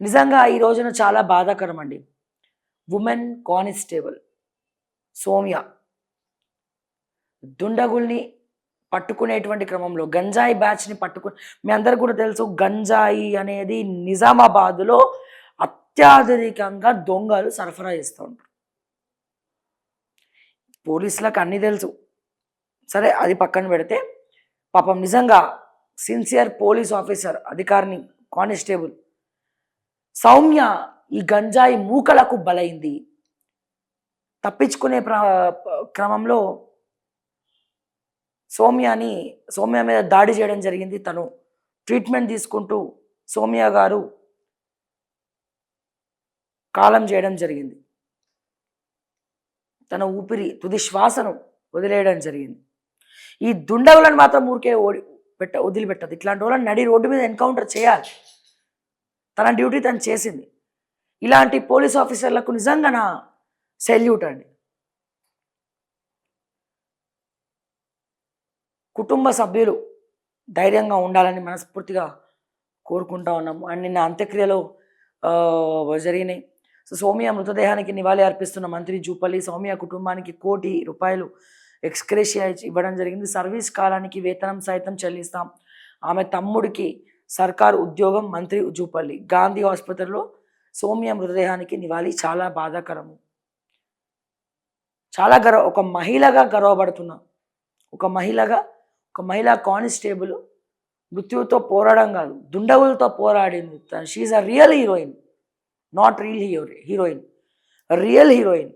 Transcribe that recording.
నిజంగా ఈ రోజున చాలా బాధాకరం అండి. వుమెన్ కానిస్టేబుల్ సౌమ్య దుండగుల్ని పట్టుకునేటువంటి క్రమంలో గంజాయి బ్యాచ్‌ని మీ అందరికి కూడా తెలుసు గంజాయి అనేది నిజామాబాద్‌లో అత్యధికంగా దొంగలు సరఫరా చేస్తూ ఉంటారు. పోలీసులకు అన్నీ తెలుసు. సరే అది పక్కన పెడితే పాపం నిజంగా సిన్సియర్ పోలీస్ ఆఫీసర్ అధికారిని కానిస్టేబుల్ సౌమ్య ఈ గంజాయి మూకలకు బలైంది. తప్పించుకునే క్రమంలో సౌమ్య మీద దాడి చేయడం జరిగింది. తను ట్రీట్మెంట్ తీసుకుంటూ సౌమ్య గారు కాలం చేయడం జరిగింది. తన ఊపిరి శ్వాసను వదిలేయడం జరిగింది. ఈ దుండగులను మాత్రం ఊరికే వదిలిపెట్టదు. ఇట్లాంటి వాళ్ళని నడి రోడ్డు మీద ఎన్కౌంటర్ చేయాలి. తన డ్యూటీ తను చేసింది. ఇలాంటి పోలీస్ ఆఫీసర్లకు నిజంగా నా సెల్యూట్ అండి. కుటుంబ సభ్యులు ధైర్యంగా ఉండాలని మనస్ఫూర్తిగా కోరుకుంటా ఉన్నాము. అండ్ నిన్న అంత్యక్రియలో జరిగినాయి. సో సౌమ్య మృతదేహానికి నివాళి అర్పిస్తున్న మంత్రి జూపల్లి సౌమ్య కుటుంబానికి ₹1 కోటి ఎక్స్‌గ్రేషియా ఇవ్వడం జరిగింది. సర్వీస్ కాలానికి వేతనం సైతం చెల్లిస్తాం. ఆమె తమ్ముడికి సర్కారు ఉద్యోగం. మంత్రి జూపల్లి గాంధీ ఆసుపత్రిలో సౌమ్య మృతదేహానికి నివాళి. చాలా బాధాకరము. చాలా ఒక మహిళగా గర్వపడుతున్నా. ఒక మహిళా కానిస్టేబుల్ మృత్యువుతో పోరాడడం కాదు, దుండగులతో పోరాడింది. She a real heroine, not real heroine, real heroine.